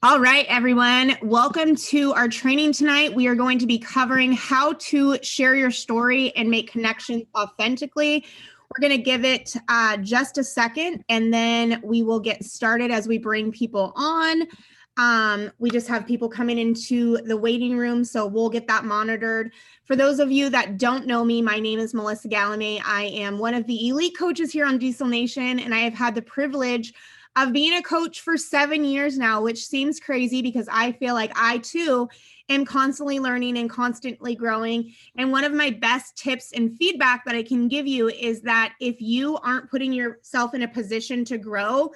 All right, everyone. Welcome to our training tonight. We are going to be covering how to share your story and make connections authentically. We're going to give it just a second, and then we will get started as we bring people on. We just have people coming into the waiting room, so we'll get that monitored. For those of you that don't know me, my name is Melissa Galamay. I am one of the elite coaches here on Diesel Nation, and I have had the privilege of being a coach for 7 years now, which seems crazy because I feel like I too am constantly learning and constantly growing. And one of my best tips and feedback that I can give you is that if you aren't putting yourself in a position to grow,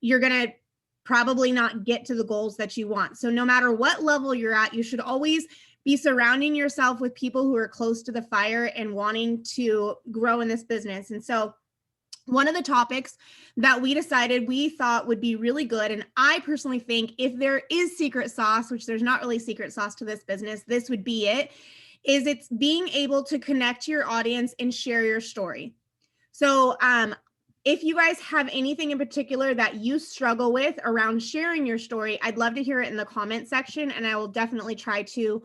you're going to probably not get to the goals that you want. So no matter what level you're at, you should always be surrounding yourself with people who are close to the fire and wanting to grow in this business. And so one of the topics that we decided we thought would be really good, and I personally think if there is secret sauce, which there's not really secret sauce to this business, this would be it, is it's being able to connect to your audience and share your story. So if you guys have anything in particular that you struggle with around sharing your story, I'd love to hear it in the comment section, and I will definitely try to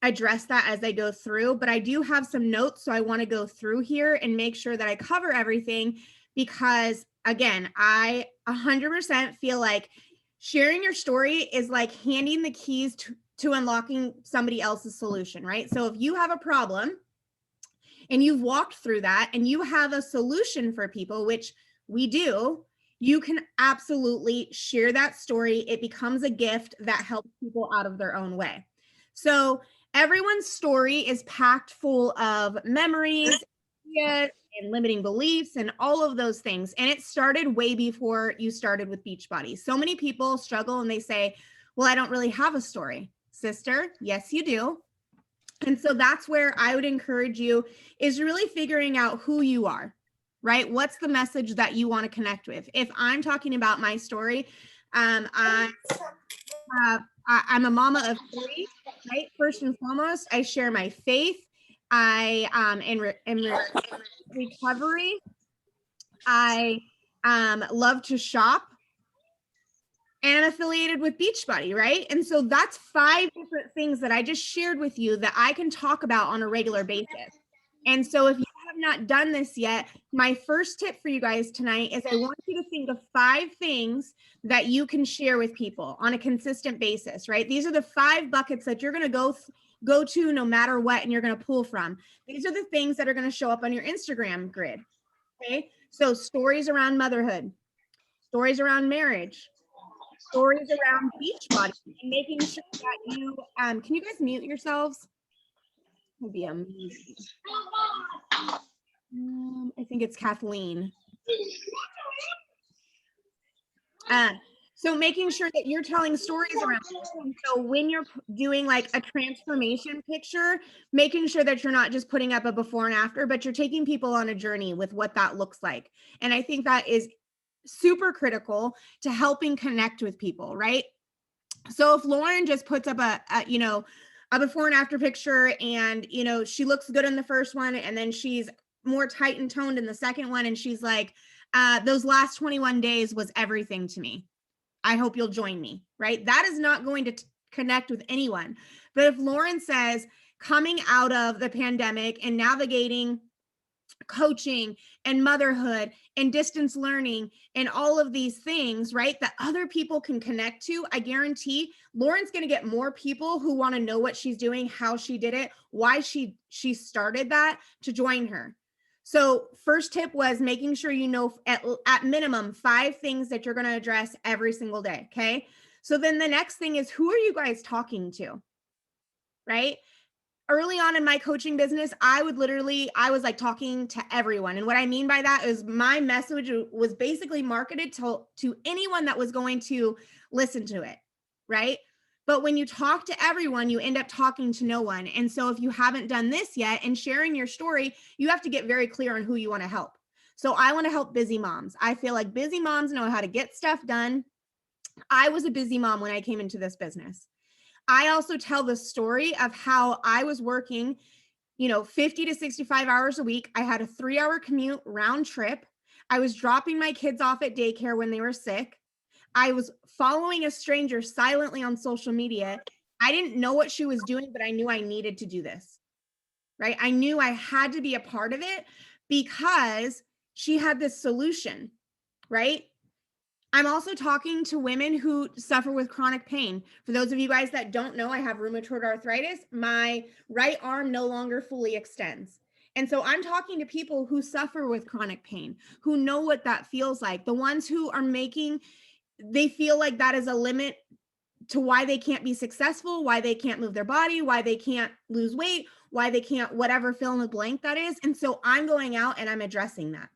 address that as I go through, but I do have some notes. So I want to go through here and make sure that I cover everything because again, I 100% feel like sharing your story is like handing the keys to unlocking somebody else's solution, right? So if you have a problem and you've walked through that and you have a solution for people, which we do, you can absolutely share that story. It becomes a gift that helps people out of their own way. So everyone's story is packed full of memories, ideas, and limiting beliefs and all of those things. And it started way before you started with Beachbody. So many people struggle and they say, well, I don't really have a story. Sister, yes, you do. And so that's where I would encourage you is really figuring out who you are, right? What's the message that you want to connect with? If I'm talking about my story, I'm a mama of 3, right? First and foremost, I share my faith. I in recovery. I love to shop. And I'm affiliated with Beachbody, right? And so that's 5 different things that I just shared with you that I can talk about on a regular basis. And so if you have not done this yet, my first tip for you guys tonight is I want you to think of 5 things that you can share with people on a consistent basis, right? These are the 5 buckets that you're going to go to no matter what, and you're going to pull from. These are the things that are going to show up on your Instagram grid, okay? So stories around motherhood, stories around marriage, stories around Beachbody, and making sure that you, can you guys mute yourselves? Would be amazing. I think it's Kathleen. So making sure that you're telling stories around this. And so when you're doing like a transformation picture, making sure that you're not just putting up a before and after, but you're taking people on a journey with what that looks like. And I think that is super critical to helping connect with people, right? So if Lauren just puts up a before and after picture and, she looks good in the first one and then she's more tight and toned in the second one. And she's like, those last 21 days was everything to me. I hope you'll join me, right? That is not going to connect with anyone. But if Lauren says coming out of the pandemic and navigating coaching and motherhood and distance learning and all of these things, right, that other people can connect to, I guarantee Lauren's going to get more people who want to know what she's doing, how she did it, why she started that to join her. So first tip was making sure you know at minimum 5 things that you're going to address every single day. Okay. So then the next thing is, who are you guys talking to? Right? Early on in my coaching business, I was like talking to everyone. And what I mean by that is my message was basically marketed to anyone that was going to listen to it. Right. But when you talk to everyone, you end up talking to no one. And so if you haven't done this yet and sharing your story, you have to get very clear on who you want to help. So I want to help busy moms. I feel like busy moms know how to get stuff done. I was a busy mom when I came into this business. I also tell the story of how I was working, 50 to 65 hours a week. I had a 3-hour commute round trip. I was dropping my kids off at daycare when they were sick. I was following a stranger silently on social media. I didn't know what she was doing, but I knew I needed to do this, right? I knew I had to be a part of it because she had this solution, right? I'm also talking to women who suffer with chronic pain. For those of you guys that don't know, I have rheumatoid arthritis. My right arm no longer fully extends. And so I'm talking to people who suffer with chronic pain, who know what that feels like. The ones who are they feel like that is a limit to why they can't be successful, why they can't move their body, why they can't lose weight, why they can't whatever fill in the blank that is. And so I'm going out and I'm addressing that.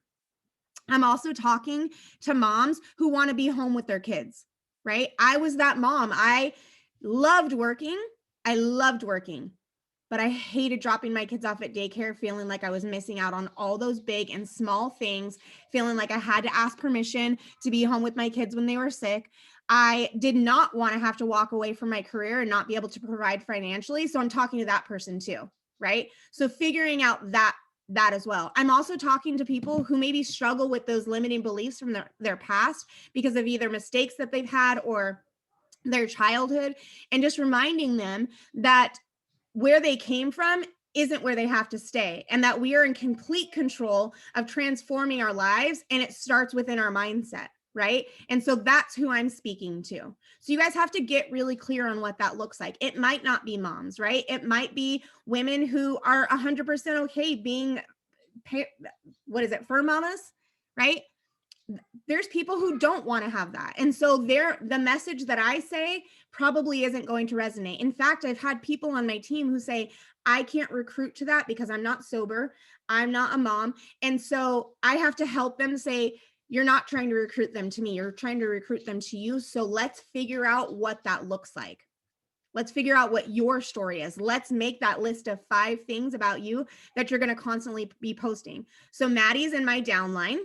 I'm also talking to moms who want to be home with their kids, right? I was that mom. I loved working. I loved working, but I hated dropping my kids off at daycare, feeling like I was missing out on all those big and small things, feeling like I had to ask permission to be home with my kids when they were sick. I did not want to have to walk away from my career and not be able to provide financially. So I'm talking to that person too, right? So figuring out that as well. I'm also talking to people who maybe struggle with those limiting beliefs from their past because of either mistakes that they've had or their childhood, and just reminding them that where they came from isn't where they have to stay, and that we are in complete control of transforming our lives, and it starts within our mindset, right? And so that's who I'm speaking to. So you guys have to get really clear on what that looks like. It might not be moms, right? It might be women who are 100% okay being fur mamas, right? There's people who don't want to have that. And so the message that I say probably isn't going to resonate. In fact, I've had people on my team who say, I can't recruit to that because I'm not sober. I'm not a mom. And so I have to help them say, you're not trying to recruit them to me. You're trying to recruit them to you. So let's figure out what that looks like. Let's figure out what your story is. Let's make that list of 5 things about you that you're going to constantly be posting. So Maddie's in my downline.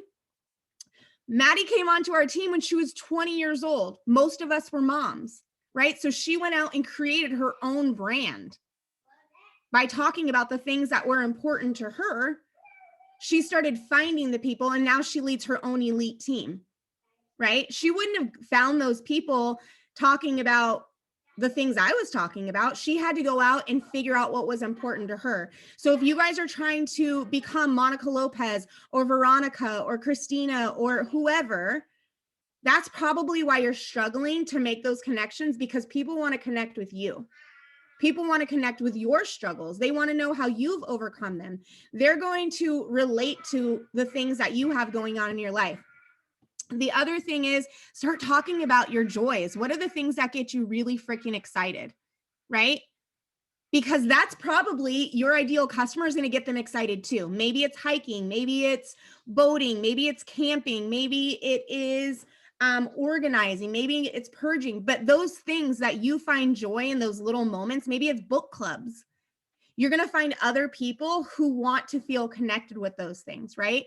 Maddie came onto our team when she was 20 years old. Most of us were moms, right? So she went out and created her own brand by talking about the things that were important to her. She started finding the people, and now she leads her own elite team, right? She wouldn't have found those people talking about the things I was talking about. She had to go out and figure out what was important to her. So if you guys are trying to become Monica Lopez or Veronica or Christina or whoever, that's probably why you're struggling to make those connections, because people want to connect with you. People want to connect with your struggles. They want to know how you've overcome them. They're going to relate to the things that you have going on in your life. The other thing is, start talking about your joys. What are the things that get you really freaking excited, right? Because that's probably your ideal customer is going to get them excited too. Maybe it's hiking, maybe it's boating, maybe it's camping, maybe it is organizing, maybe it's purging. But those things that you find joy in, those little moments, maybe it's book clubs. You're going to find other people who want to feel connected with those things, right?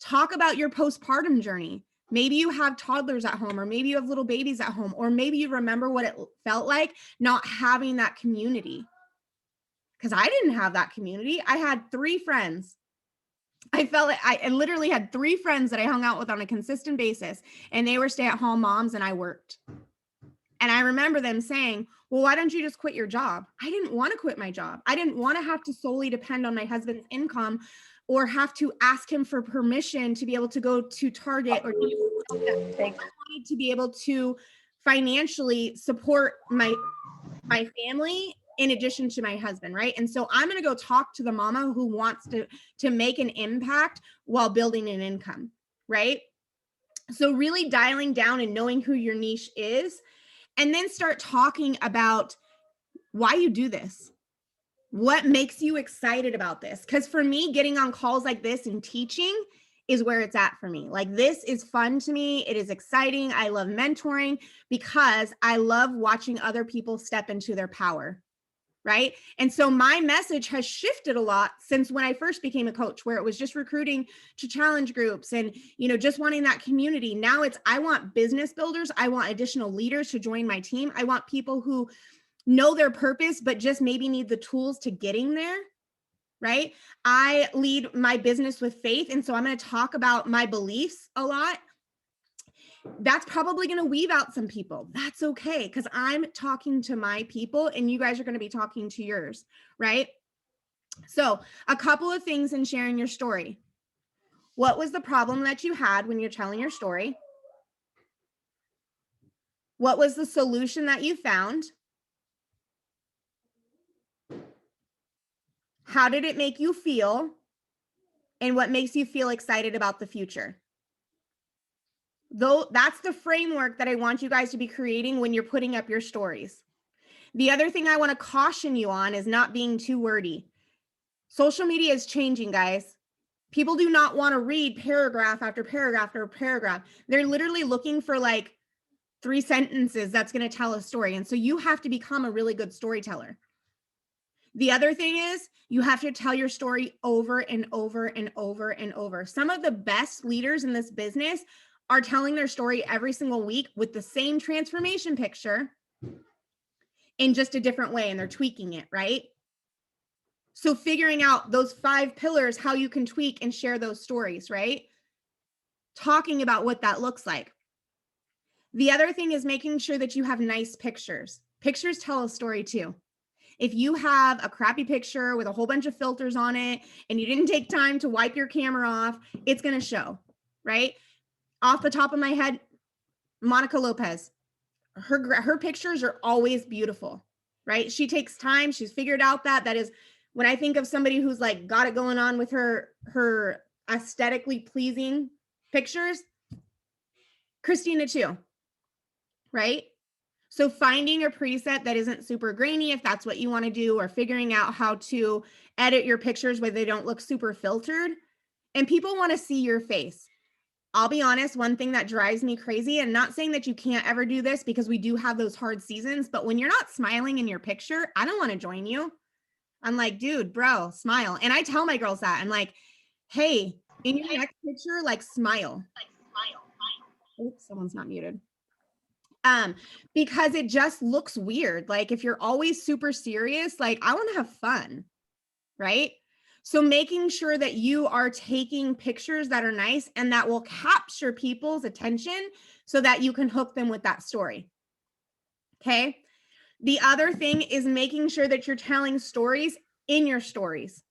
Talk about your postpartum journey. Maybe you have toddlers at home, or maybe you have little babies at home, or maybe you remember what it felt like not having that community. Because I didn't have that community. I had 3 friends. I felt like I literally had 3 friends that I hung out with on a consistent basis, and they were stay-at-home moms and I worked. And I remember them saying, well, why don't you just quit your job? I didn't want to quit my job. I didn't want to have to solely depend on my husband's income or have to ask him for permission to be able to go to Target or I wanted to be able to financially support my family in addition to my husband, right? And so I'm going to go talk to the mama who wants to make an impact while building an income, right? So really dialing down and knowing who your niche is, and then start talking about why you do this. What makes you excited about this? Because for me, getting on calls like this and teaching is where it's at for me. Like, this is fun to me. It is exciting. I love mentoring because I love watching other people step into their power, right? And so my message has shifted a lot since when I first became a coach, where it was just recruiting to challenge groups and, just wanting that community. Now it's, I want business builders. I want additional leaders to join my team. I want people who know their purpose, but just maybe need the tools to getting there, right? I lead my business with faith. And so I'm going to talk about my beliefs a lot. That's probably going to weave out some people. That's okay, because I'm talking to my people and you guys are going to be talking to yours, right? So a couple of things in sharing your story. What was the problem that you had when you're telling your story? What was the solution that you found? How did it make you feel? And what makes you feel excited about the future? Though that's the framework that I want you guys to be creating when you're putting up your stories. The other thing I want to caution you on is not being too wordy. Social media is changing, guys. People do not want to read paragraph after paragraph after paragraph. They're literally looking for like 3 sentences that's going to tell a story. And so you have to become a really good storyteller. The other thing is you have to tell your story over and over and over and over. Some of the best leaders in this business are telling their story every single week with the same transformation picture in just a different way, and they're tweaking it, right? So figuring out those 5 pillars, how you can tweak and share those stories, right? Talking about what that looks like. The other thing is making sure that you have nice pictures. Pictures tell a story too. If you have a crappy picture with a whole bunch of filters on it and you didn't take time to wipe your camera off, it's going to show, right? Off the top of my head, Monica Lopez, her pictures are always beautiful, right? She takes time. She's figured out that is when I think of somebody who's like got it going on with her aesthetically pleasing pictures, Christina too, right? So finding a preset that isn't super grainy, if that's what you want to do, or figuring out how to edit your pictures where they don't look super filtered. And people want to see your face. I'll be honest, one thing that drives me crazy, and not saying that you can't ever do this because we do have those hard seasons, but when you're not smiling in your picture, I don't want to join you. I'm like, dude, bro, smile. And I tell my girls that. I'm like, hey, in your next picture, like smile. Oops, someone's not muted. Because it just looks weird. Like if you're always super serious, like I want to have fun, right? So making sure that you are taking pictures that are nice and that will capture people's attention so that you can hook them with that story. Okay. The other thing is making sure that you're telling stories in your stories.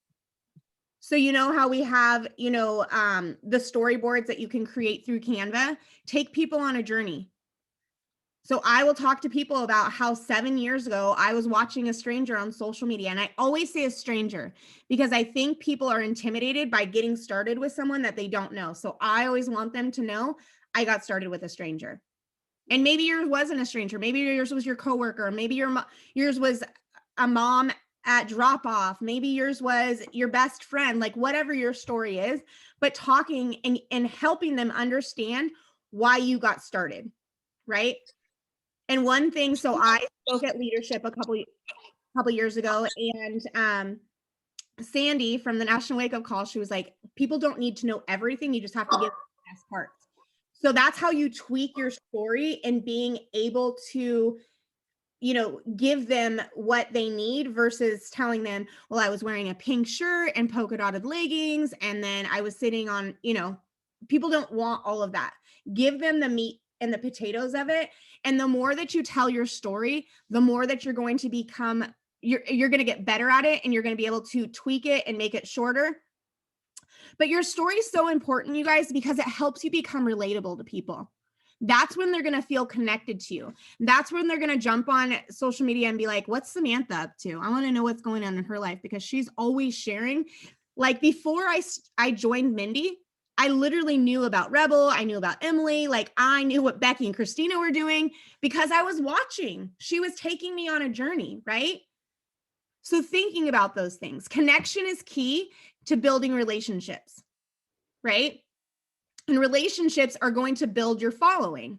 So you know how we have, the storyboards that you can create through Canva. Take people on a journey. So I will talk to people about how 7 years ago, I was watching a stranger on social media. And I always say a stranger because I think people are intimidated by getting started with someone that they don't know. So I always want them to know I got started with a stranger. And maybe yours wasn't a stranger. Maybe yours was your coworker. Maybe yours was a mom at drop off. Maybe yours was your best friend, like whatever your story is, but talking and helping them understand why you got started, right? And one thing, so I spoke at leadership a couple years ago, and Sandy from the National Wake Up Call, she was like, people don't need to know everything. You just have to give the best parts. So that's how you tweak your story and being able to, give them what they need versus telling them, well, I was wearing a pink shirt and polka dotted leggings. And then I was sitting on, people don't want all of that. Give them the meat and the potatoes of it. And the more that you tell your story, the more that you're going to become, you're going to get better at it, and you're going to be able to tweak it and make it shorter. But your story is so important, you guys, because it helps you become relatable to people. That's when they're going to feel connected to you. That's when they're going to jump on social media and be like, what's Samantha up to? I want to know what's going on in her life, because she's always sharing. Like before I joined Mindy, I literally knew about Rebel. I knew about Emily. Like I knew what Becky and Christina were doing because I was watching. She was taking me on a journey, right? So thinking about those things, connection is key to building relationships, right? And relationships are going to build your following.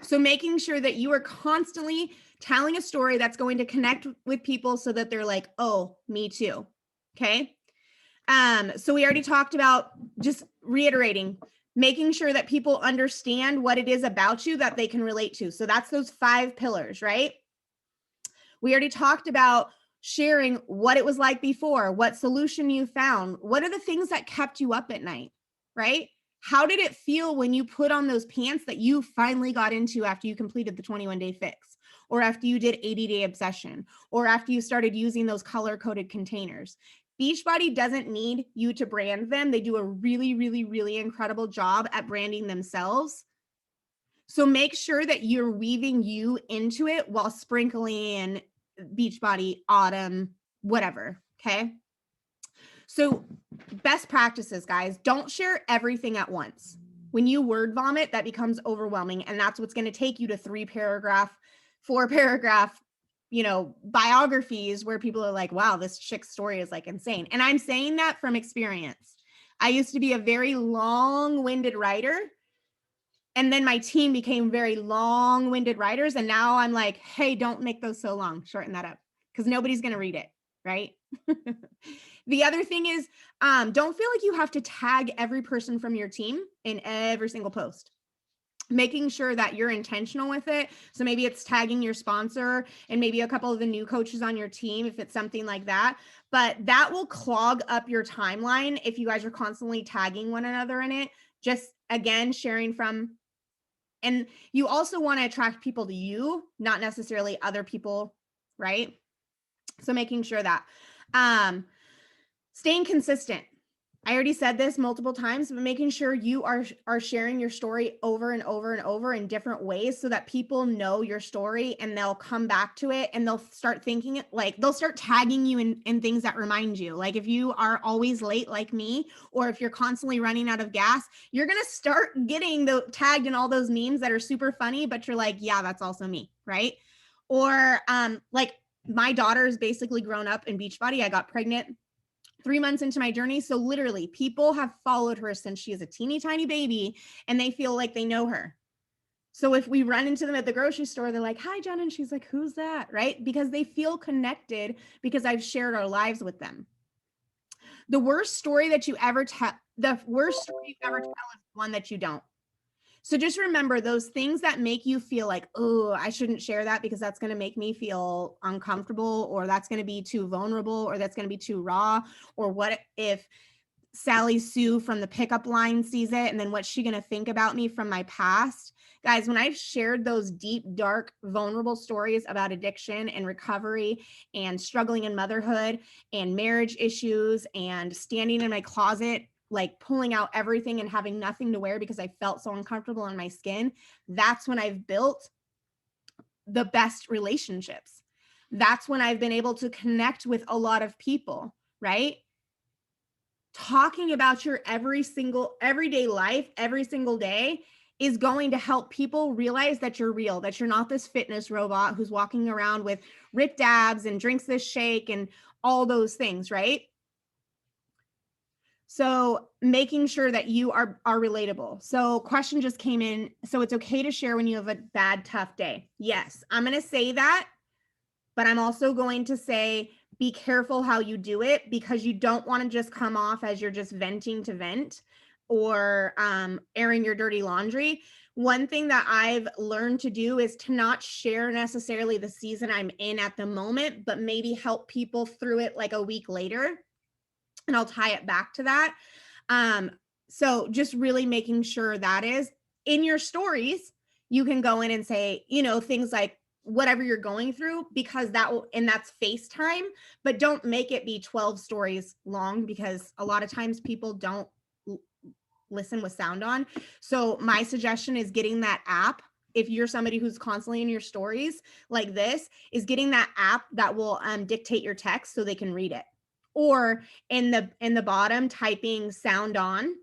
So making sure that you are constantly telling a story that's going to connect with people so that they're like, oh, me too. Okay. So we already talked about, just reiterating, making sure that people understand what it is about you that they can relate to. So that's those 5 pillars, right? We already talked about sharing what it was like before, what solution you found, what are the things that kept you up at night, right? How did it feel when you put on those pants that you finally got into after you completed the 21-day fix, or after you did 80-day obsession, or after you started using those color-coded containers? Beachbody doesn't need you to brand them. They do a really, really, really incredible job at branding themselves. So make sure that you're weaving you into it while sprinkling in Beachbody, Autumn, whatever, okay? So best practices, guys, don't share everything at once. When you word vomit, that becomes overwhelming, and that's what's going to take you to 3-paragraph, 4-paragraph, biographies where people are like, wow, this chick's story is like insane. And I'm saying that from experience. I used to be a very long-winded writer, and then my team became very long-winded writers, and now I'm like, hey, don't make those so long. Shorten that up, because nobody's going to read it, right? The other thing is, don't feel like you have to tag every person from your team in every single post. Making sure that you're intentional with it. So maybe it's tagging your sponsor and maybe a couple of the new coaches on your team, if it's something like that. But that will clog up your timeline if you guys are constantly tagging one another in it. Just, again, sharing from, and you also want to attract people to you, not necessarily other people, right? So making sure that. Staying consistent. I already said this multiple times, but making sure you are sharing your story over and over and over in different ways so that people know your story and they'll come back to it and they'll start thinking it, like they'll start tagging you in things that remind you. Like if you are always late like me, or if you're constantly running out of gas, you're going to start getting tagged in all those memes that are super funny, but you're like, yeah, that's also me, right? Or like my daughter is basically grown up in Beachbody. I got pregnant 3 months into my journey. So literally people have followed her since she is a teeny tiny baby and they feel like they know her. So if we run into them at the grocery store, they're like, hi, Jen. And she's like, who's that? Right? Because they feel connected because I've shared our lives with them. The worst story that you ever tell, the worst story you ever tell is one that you don't. So just remember those things that make you feel like, oh, I shouldn't share that because that's going to make me feel uncomfortable, or that's going to be too vulnerable, or that's going to be too raw, or what if Sally Sue from the pickup line sees it, and then what's she going to think about me from my past? Guys, when I've shared those deep, dark, vulnerable stories about addiction and recovery and struggling in motherhood and marriage issues and standing in my closet, like pulling out everything and having nothing to wear because I felt so uncomfortable in my skin, that's when I've built the best relationships. That's when I've been able to connect with a lot of people, right? Talking about your everyday life every single day is going to help people realize that you're real, that you're not this fitness robot who's walking around with ripped abs and drinks this shake and all those things, right? So making sure that you are relatable. So question just came in. So it's okay to share when you have a bad, tough day. Yes, I'm going to say that, but I'm also going to say, be careful how you do it, because you don't want to just come off as you're just venting to vent or airing your dirty laundry. One thing that I've learned to do is to not share necessarily the season I'm in at the moment, but maybe help people through it like a week later. And I'll tie it back to that. So just really making sure that is in your stories, you can go in and say, things like whatever you're going through, because that's FaceTime, but don't make it be 12 stories long, because a lot of times people don't listen with sound on. So my suggestion is getting that app. If you're somebody who's constantly in your stories like this, is getting that app that will dictate your text so they can read it. Or in the bottom, typing sound on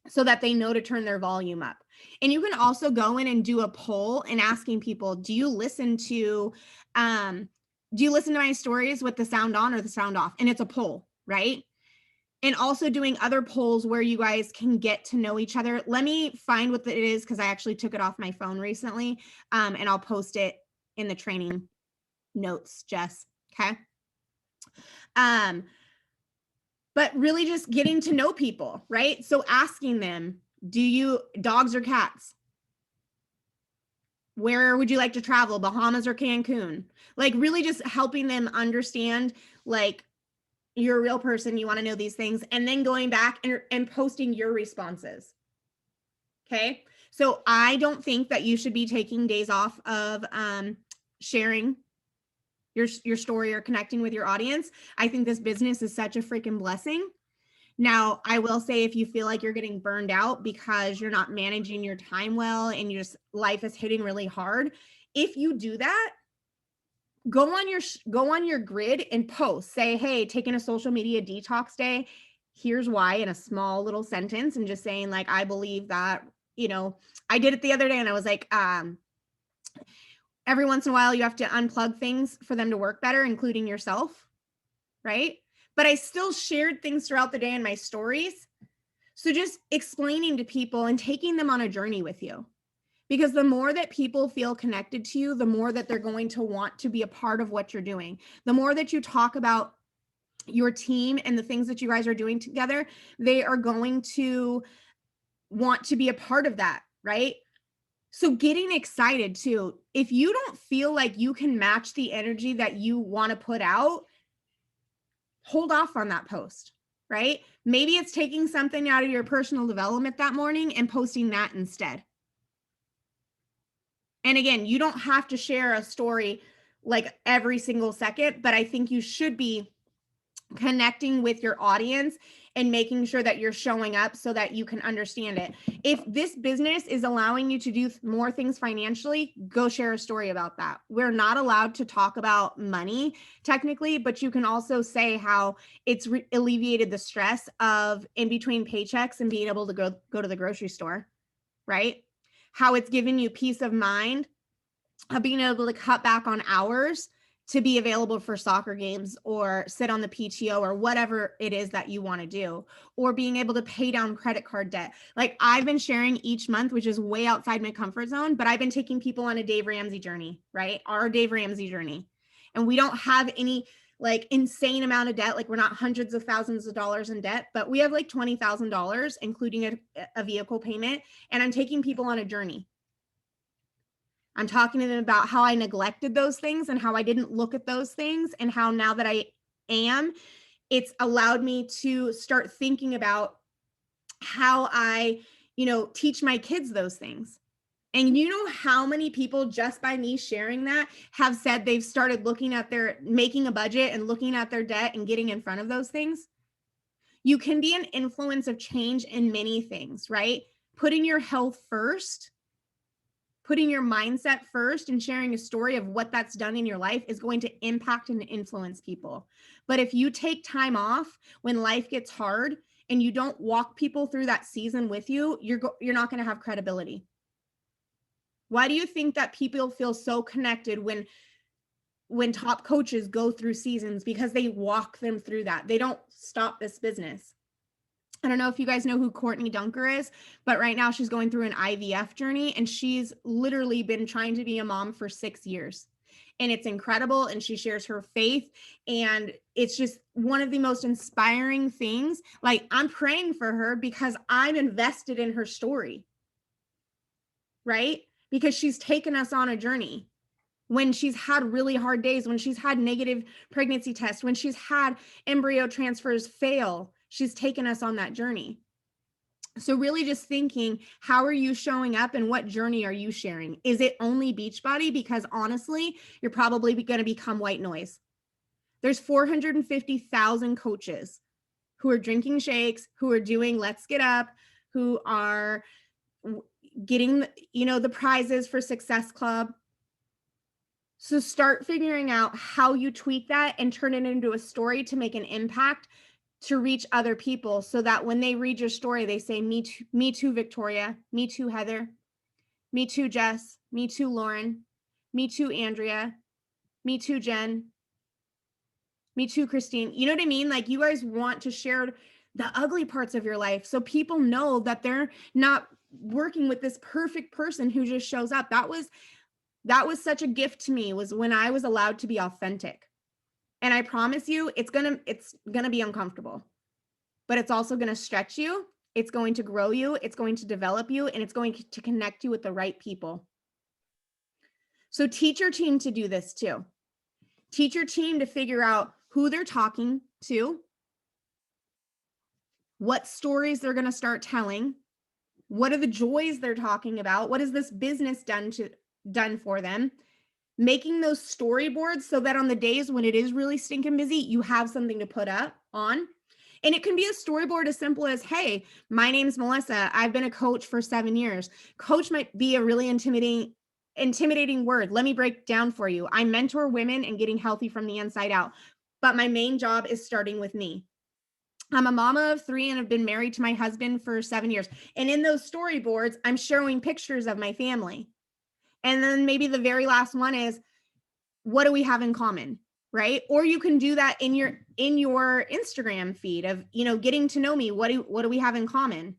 so that they know to turn their volume up. And you can also go in and do a poll and asking people, do you listen to my stories with the sound on or the sound off? And it's a poll, right? And also doing other polls where you guys can get to know each other. Let me find what it is, because I actually took it off my phone recently, and I'll post it in the training notes, Jess. Okay. But really just getting to know people, right? So asking them, dogs or cats? Where would you like to travel? Bahamas or Cancun? Like really just helping them understand, like, you're a real person, you want to know these things, and then going back and posting your responses. Okay. So I don't think that you should be taking days off of sharing your story or connecting with your audience. I think this business is such a freaking blessing. Now, I will say if you feel like you're getting burned out because you're not managing your time well and life is hitting really hard, if you do that, go on your grid and post. Say, hey, taking a social media detox day. Here's why, in a small little sentence, and just saying, like, I believe that, I did it the other day and I was like, every once in a while you have to unplug things for them to work better, including yourself, right? But I still shared things throughout the day in my stories. So just explaining to people and taking them on a journey with you. Because the more that people feel connected to you, the more that they're going to want to be a part of what you're doing. The more that you talk about your team and the things that you guys are doing together, they are going to want to be a part of that, right? So getting excited too. If you don't feel like you can match the energy that you want to put out, hold off on that post, right? Maybe it's taking something out of your personal development that morning and posting that instead. And again, you don't have to share a story like every single second, but I think you should be connecting with your audience and making sure that you're showing up so that you can understand it. If this business is allowing you to do more things financially, go share a story about that. We're not allowed to talk about money technically, but you can also say how it's alleviated the stress of in between paychecks and being able to go to the grocery store, right? How it's given you peace of mind of being able to cut back on hours to be available for soccer games or sit on the PTO or whatever it is that you want to do, or being able to pay down credit card debt. Like I've been sharing each month, which is way outside my comfort zone, but I've been taking people on a Dave Ramsey journey, right? Our Dave Ramsey journey. And we don't have any like insane amount of debt. Like we're not hundreds of thousands of dollars in debt, but we have like $20,000, including a vehicle payment. And I'm taking people on a journey. I'm talking to them about how I neglected those things and how I didn't look at those things, and how now that I am, it's allowed me to start thinking about how I, teach my kids those things. And you know how many people just by me sharing that have said they've started making a budget and looking at their debt and getting in front of those things? You can be an influence of change in many things, right? Putting your health first, putting your mindset first, and sharing a story of what that's done in your life is going to impact and influence people. But if you take time off when life gets hard and you don't walk people through that season with you, you're not going to have credibility. Why do you think that people feel so connected when top coaches go through seasons? Because they walk them through that. They don't stop this business. I don't know if you guys know who Courtney Dunker is, but right now she's going through an IVF journey, and she's literally been trying to be a mom for 6 years. And it's incredible. And she shares her faith. And it's just one of the most inspiring things. Like, I'm praying for her because I'm invested in her story, right? Because she's taken us on a journey. When she's had really hard days, when she's had negative pregnancy tests, when she's had embryo transfers fail, she's taken us on that journey. So really just thinking, how are you showing up and what journey are you sharing? Is it only Beachbody? Because honestly, you're probably going to become white noise. There's 450,000 coaches who are drinking shakes, who are doing Let's Get Up, who are getting, the prizes for Success Club. So start figuring out how you tweak that and turn it into a story to make an impact to reach other people, so that when they read your story, they say, me too, Victoria, me too, Heather, me too, Jess, me too, Lauren, me too, Andrea, me too, Jen, me too, Christine. You know what I mean? Like, you guys want to share the ugly parts of your life so people know that they're not working with this perfect person who just shows up. That was such a gift to me, was when I was allowed to be authentic. And I promise you, it's gonna be uncomfortable, but it's also going to stretch you. It's going to grow you. It's going to develop you, and it's going to connect you with the right people. So teach your team to do this too. Teach your team to figure out who they're talking to, what stories they're going to start telling, What are the joys they're talking about? What has this business done for them? Making those storyboards so that on the days when it is really stinking busy, you have something to put up on. And it can be a storyboard as simple as, hey, my name's Melissa. I've been a coach for 7 years. Coach might be a really intimidating word. Let me break down for you. I mentor women in getting healthy from the inside out. But my main job is starting with me. I'm a mama of 3 and have been married to my husband for 7 years. And in those storyboards, I'm showing pictures of my family. And then maybe the very last one is, what do we have in common? Right? Or you can do that in your Instagram feed of, getting to know me. What do we have in common?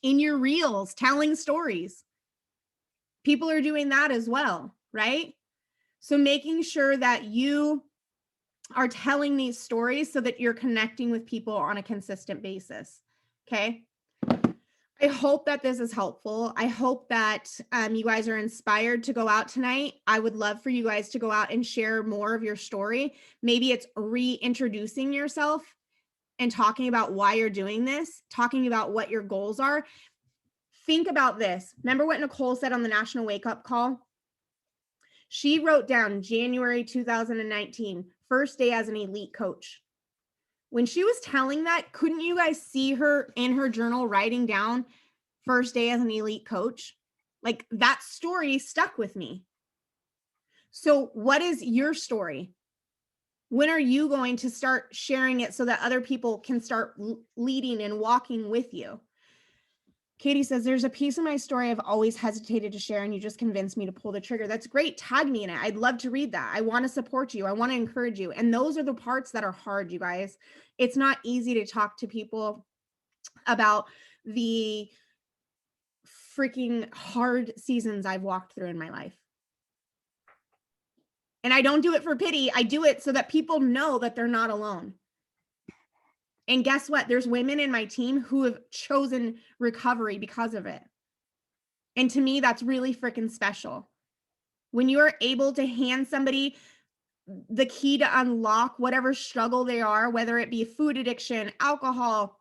In your reels, telling stories. People are doing that as well, right? So making sure that you are telling these stories so that you're connecting with people on a consistent basis. Okay. I hope that this is helpful. I hope that you guys are inspired to go out tonight. I would love for you guys to go out and share more of your story. Maybe it's reintroducing yourself and talking about why you're doing this, talking about what your goals are. Think about this. Remember what Nicole said on the National Wake Up Call? She wrote down January 2019, first day as an elite coach. When she was telling that, couldn't you guys see her in her journal writing down first day as an elite coach? Like, that story stuck with me. So what is your story? When are you going to start sharing it so that other people can start leading and walking with you? Katie says, there's a piece of my story I've always hesitated to share, and you just convinced me to pull the trigger. That's great. Tag me in it. I'd love to read that. I want to support you. I want to encourage you. And those are the parts that are hard, you guys. It's not easy to talk to people about the freaking hard seasons I've walked through in my life. And I don't do it for pity. I do it so that people know that they're not alone. And guess what? There's women in my team who have chosen recovery because of it. And to me, that's really freaking special. When you are able to hand somebody the key to unlock whatever struggle they are, whether it be food addiction, alcohol,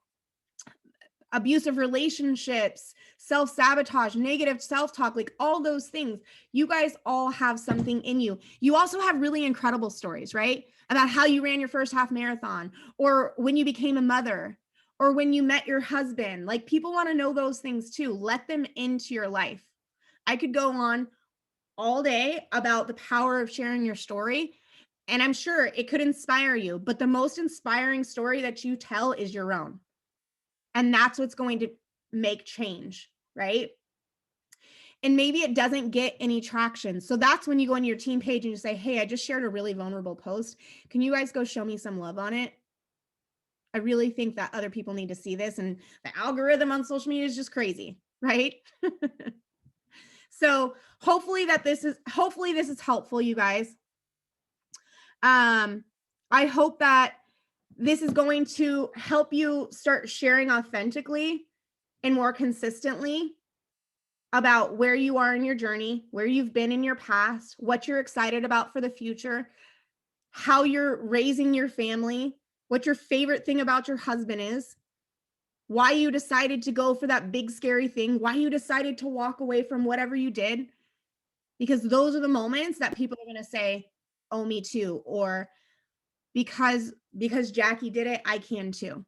abusive relationships, self-sabotage, negative self-talk, like all those things, you guys all have something in you. You also have really incredible stories, right? About how you ran your first half marathon, or when you became a mother, or when you met your husband. Like, people want to know those things too. Let them into your life. I could go on all day about the power of sharing your story, and I'm sure it could inspire you, but the most inspiring story that you tell is your own. And that's what's going to make change, right? And maybe it doesn't get any traction. So that's when you go on your team page and you say, hey, I just shared a really vulnerable post. Can you guys go show me some love on it? I really think that other people need to see this. And the algorithm on social media is just crazy, right? So hopefully this is helpful, you guys. I hope that this is going to help you start sharing authentically and more consistently about where you are in your journey, where you've been in your past, what you're excited about for the future, how you're raising your family, what your favorite thing about your husband is, why you decided to go for that big scary thing, why you decided to walk away from whatever you did, because those are the moments that people are going to say, oh, me too, or because Jackie did it, I can too.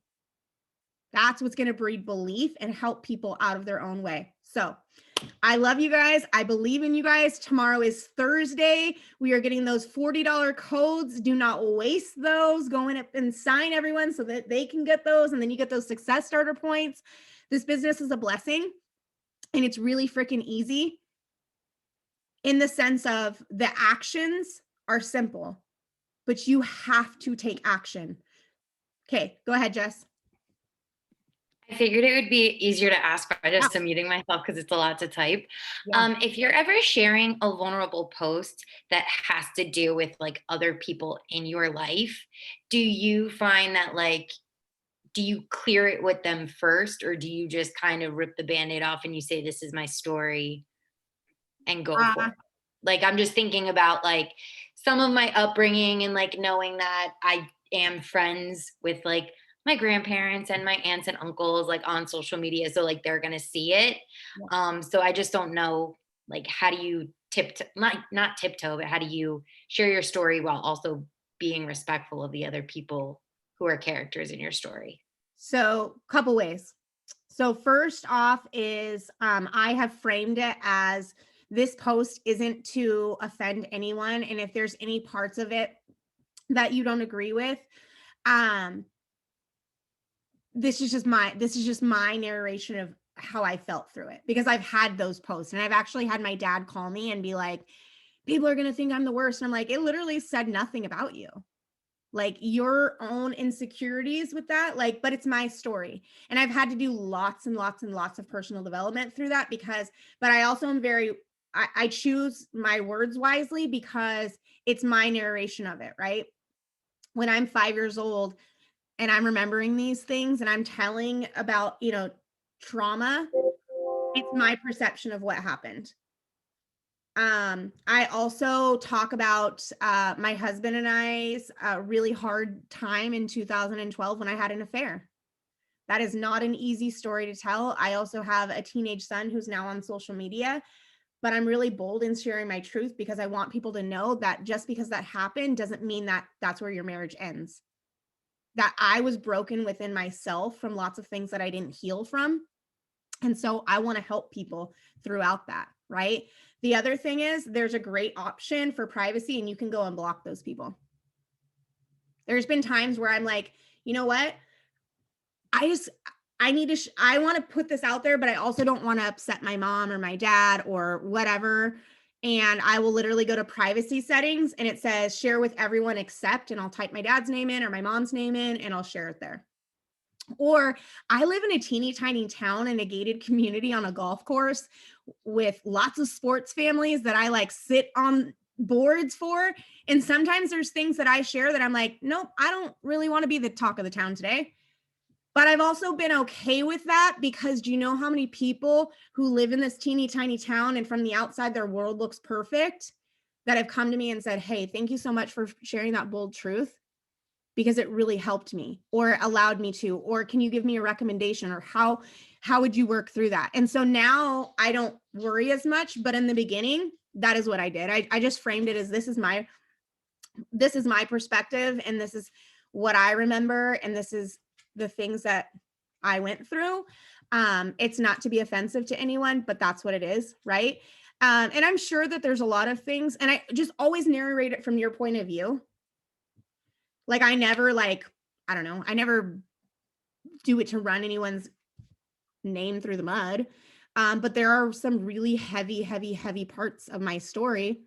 That's what's going to breed belief and help people out of their own way. So I love you guys. I believe in you guys. Tomorrow is Thursday. We are getting those $40 codes. Do not waste those. Go in and sign everyone so that they can get those. And then you get those success starter points. This business is a blessing, and it's really freaking easy in the sense of the actions are simple, but you have to take action. Okay, go ahead, Jess. I figured it would be easier to ask by just muting myself because it's a lot to type. Yeah. If you're ever sharing a vulnerable post that has to do with like other people in your life, do you find that do you clear it with them first, or do you just kind of rip the Band-Aid off and you say, this is my story and go for it? Like, I'm just thinking about some of my upbringing and knowing that I am friends with my grandparents and my aunts and uncles like on social media. So like they're gonna see it. Yeah. So I just don't know like how do you not tiptoe, but how do you share your story while also being respectful of the other people who are characters in your story? So, couple ways. So, first off is I have framed it as this post isn't to offend anyone. And if there's any parts of it that you don't agree with, um, this is just my narration of how I felt through it, because I've had those posts, and I've actually had my dad call me and be like, people are gonna think I'm the worst. And I'm like, it literally said nothing about you. Like your own insecurities with that, like, but it's my story. And I've had to do lots and lots and lots of personal development through that, but I also am I choose my words wisely because it's my narration of it, right? When I'm 5 years old and I'm remembering these things and I'm telling about, trauma, it's my perception of what happened. I also talk about my husband and I's really hard time in 2012 when I had an affair. That is not an easy story to tell. I also have a teenage son who's now on social media, but I'm really bold in sharing my truth because I want people to know that just because that happened doesn't mean that that's where your marriage ends. That I was broken within myself from lots of things that I didn't heal from. And so I want to help people throughout that, right? The other thing is there's a great option for privacy, and you can go and block those people. There's been times where I'm like, you know what? I want to put this out there, but I also don't want to upset my mom or my dad or whatever. And I will literally go to privacy settings and it says share with everyone except, and I'll type my dad's name in or my mom's name in and I'll share it there. Or I live in a teeny tiny town in a gated community on a golf course with lots of sports families that I like sit on boards for. And sometimes there's things that I share that I'm like, nope, I don't really want to be the talk of the town today. But I've also been okay with that because do you know how many people who live in this teeny tiny town and from the outside their world looks perfect that have come to me and said, hey, thank you so much for sharing that bold truth, because it really helped me or allowed me to, or can you give me a recommendation, or how would you work through that? And so now I don't worry as much, but in the beginning, that is what I did. I just framed it as this is my perspective, and this is what I remember, and this is the things that I went through. It's not to be offensive to anyone, but that's what it is, right? And I'm sure that there's a lot of things, and I just always narrate it from your point of view. Like I never I don't know, I never do it to run anyone's name through the mud. But there are some really heavy parts of my story,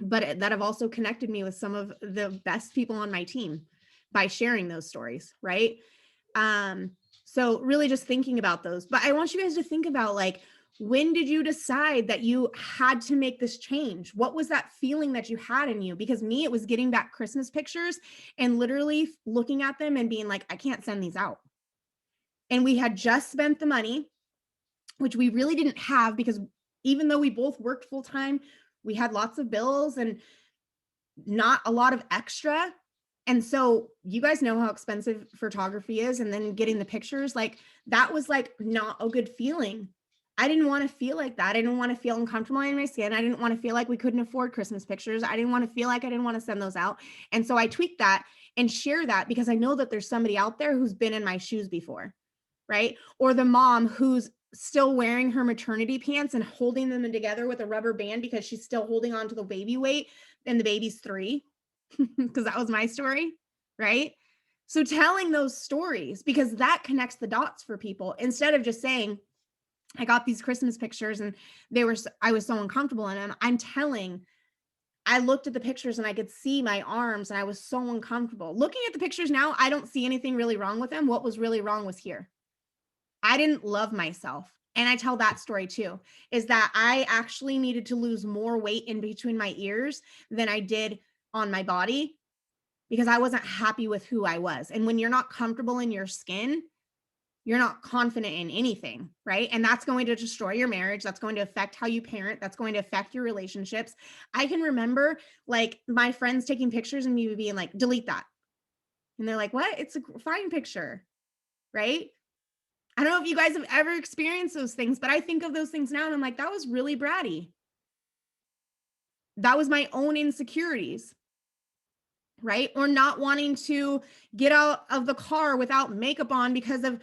but that have also connected me with some of the best people on my team by sharing those stories, right? So really just thinking about those. But I want you guys to think about, like, when did you decide that you had to make this change? What was that feeling that you had in you? Because me, it was getting back Christmas pictures and literally looking at them and being like, I can't send these out. And we had just spent the money, which we really didn't have, because even though we both worked full time, we had lots of bills and not a lot of extra. And so you guys know how expensive photography is. And then getting the pictures, like that was like not a good feeling. I didn't want to feel like that. I didn't want to feel uncomfortable in my skin. I didn't want to feel like we couldn't afford Christmas pictures. I didn't want to feel like I didn't want to send those out. And so I tweaked that and share that because I know that there's somebody out there who's been in my shoes before, right? Or the mom who's still wearing her maternity pants and holding them together with a rubber band because she's still holding on to the baby weight and the baby's 3, because that was my story, right? So telling those stories, because that connects the dots for people, instead of just saying, I got these Christmas pictures and I was so uncomfortable in them. I looked at the pictures and I could see my arms and I was so uncomfortable. Looking at the pictures now, I don't see anything really wrong with them. What was really wrong was here. I didn't love myself. And I tell that story too, is that I actually needed to lose more weight in between my ears than I did on my body, because I wasn't happy with who I was. And when you're not comfortable in your skin, you're not confident in anything, right? And that's going to destroy your marriage. That's going to affect how you parent. That's going to affect your relationships. I can remember like my friends taking pictures and me being like, delete that. And they're like, what? It's a fine picture, right? I don't know if you guys have ever experienced those things, but I think of those things now and I'm like, that was really bratty. That was my own insecurities, right? Or not wanting to get out of the car without makeup on because of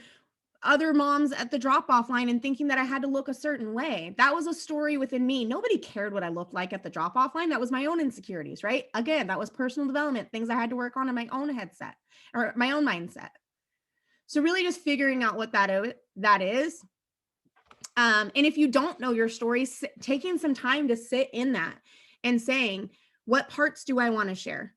other moms at the drop-off line and thinking that I had to look a certain way. That was a story within me. Nobody cared what I looked like at the drop-off line. That was my own insecurities, right? Again, that was personal development, things I had to work on in my own headset or my own mindset. So really just figuring out what that is. And if you don't know your story, taking some time to sit in that and saying, what parts do I want to share?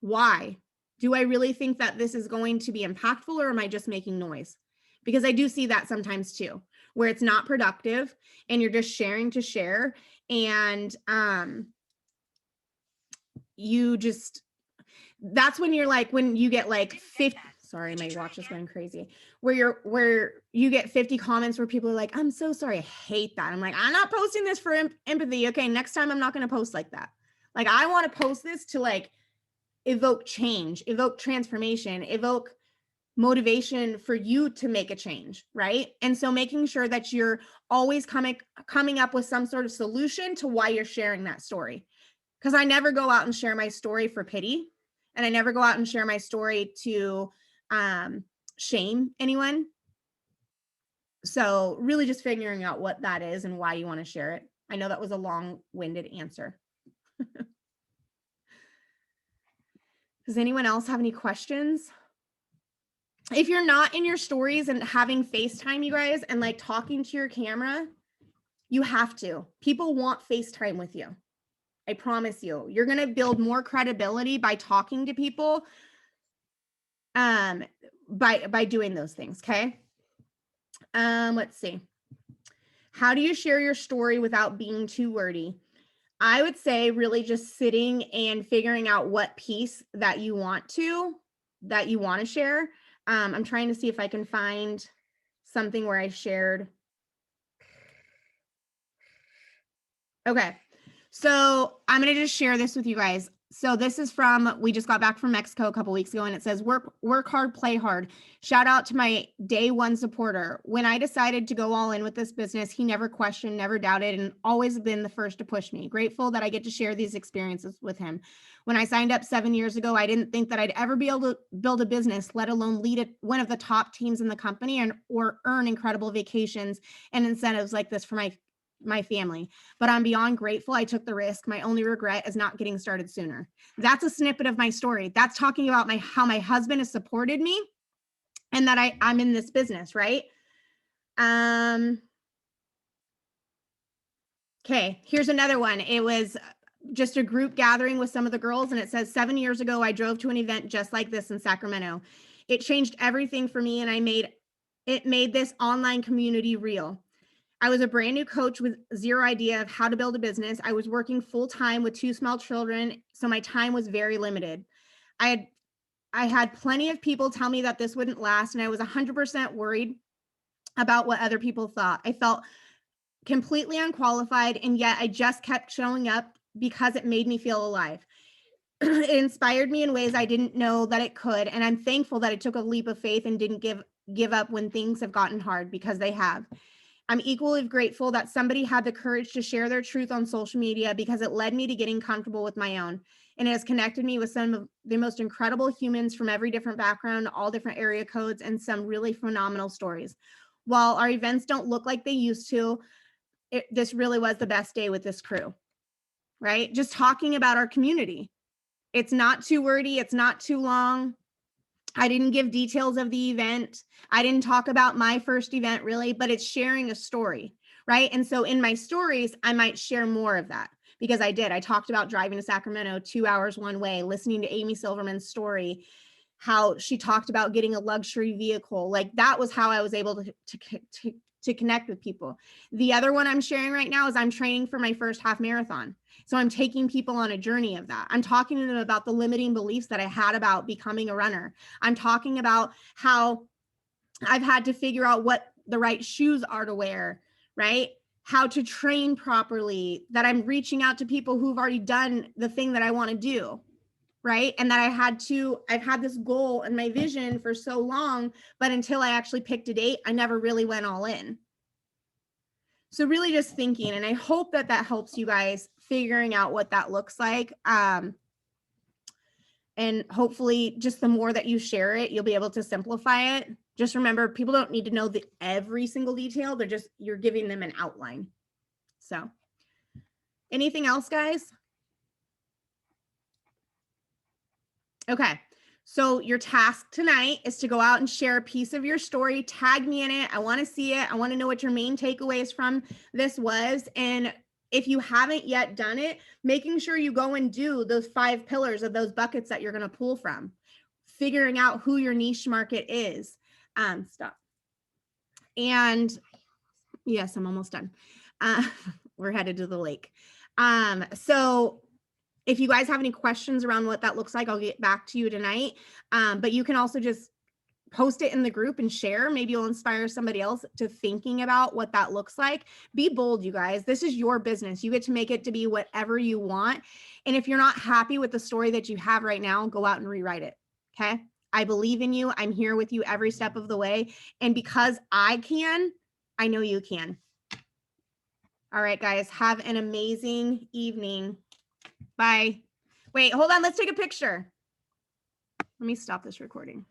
Why? Do I really think that this is going to be impactful, or am I just making noise? Because I do see that sometimes too, where it's not productive and you're just sharing to share. And that's when you're like, when you get like 50, sorry, my watch is going crazy, where you get 50 comments where people are like, I'm so sorry, I hate that. I'm like, I'm not posting this for empathy. Okay, next time I'm not going to post like that. Like, I want to post this to like evoke change, evoke transformation, evoke motivation for you to make a change, right? And so making sure that you're always coming up with some sort of solution to why you're sharing that story. Because I never go out and share my story for pity, and I never go out and share my story to shame anyone. So really just figuring out what that is and why you want to share it. I know that was a long-winded answer. Does anyone else have any questions? If you're not in your stories and having FaceTime, you guys, and like talking to your camera, you have to. People want FaceTime with you. I promise you. You're going to build more credibility by talking to people by doing those things, okay? Let's see. How do you share your story without being too wordy? I would say really just sitting and figuring out what piece that you want to share. I'm trying to see if I can find something where I shared. Okay. So I'm going to just share this with you guys. So this is we just got back from Mexico a couple weeks ago, and it says, work hard, play hard. Shout out to my day one supporter. When I decided to go all in with this business, he never questioned, never doubted, and always been the first to push me. Grateful that I get to share these experiences with him. When I signed up 7 years ago, I didn't think that I'd ever be able to build a business, let alone lead one of the top teams in the company or earn incredible vacations and incentives like this for my family. But I'm beyond grateful I took the risk. My only regret is not getting started sooner. That's a snippet of my story. That's talking about how my husband has supported me and that I'm in this business, right? Okay, here's another one. It was just a group gathering with some of the girls, and it says, 7 years ago, I drove to an event just like this in Sacramento. It changed everything for me, and it made this online community real. I was a brand new coach with zero idea of how to build a business. I was working full time with 2 small children, so my time was very limited. I had plenty of people tell me that this wouldn't last, and I was 100% worried about what other people thought. I felt completely unqualified, and yet I just kept showing up because it made me feel alive. It inspired me in ways I didn't know that it could, and I'm thankful that I took a leap of faith and didn't give up when things have gotten hard, because they have. I'm equally grateful that somebody had the courage to share their truth on social media, because it led me to getting comfortable with my own. And it has connected me with some of the most incredible humans from every different background, all different area codes, and some really phenomenal stories. While our events don't look like they used to, this really was the best day with this crew, right? Just talking about our community. It's not too wordy. It's not too long. I didn't give details of the event. I didn't talk about my first event really, but it's sharing a story, right? And so in my stories, I might share more of that, because I did. I talked about driving to Sacramento 2 hours one way, listening to Amy Silverman's story, how she talked about getting a luxury vehicle. Like, that was how I was able to connect with people. The other one I'm sharing right now is I'm training for my first half marathon. So I'm taking people on a journey of that. I'm talking to them about the limiting beliefs that I had about becoming a runner. I'm talking about how I've had to figure out what the right shoes are to wear, right? How to train properly, that I'm reaching out to people who've already done the thing that I want to do, right? And that I've had this goal and my vision for so long, but until I actually picked a date, I never really went all in. So really just thinking, and I hope that that helps you guys figuring out what that looks like. And hopefully just the more that you share it, you'll be able to simplify it. Just remember, people don't need to know every single detail. You're giving them an outline. So anything else, guys? Okay. So your task tonight is to go out and share a piece of your story, tag me in it. I want to see it. I want to know what your main takeaways from this was. And if you haven't yet done it, making sure you go and do those 5 pillars of those buckets that you're going to pull from, figuring out who your niche market is. Stop. And yes, I'm almost done. We're headed to the lake. So if you guys have any questions around what that looks like, I'll get back to you tonight. But you can also just post it in the group and share. Maybe you'll inspire somebody else to thinking about what that looks like. Be bold, you guys. This is your business. You get to make it to be whatever you want. And if you're not happy with the story that you have right now, go out and rewrite it. Okay. I believe in you. I'm here with you every step of the way. And because I can, I know you can. All right, guys, have an amazing evening. Bye. Wait, hold on. Let's take a picture. Let me stop this recording.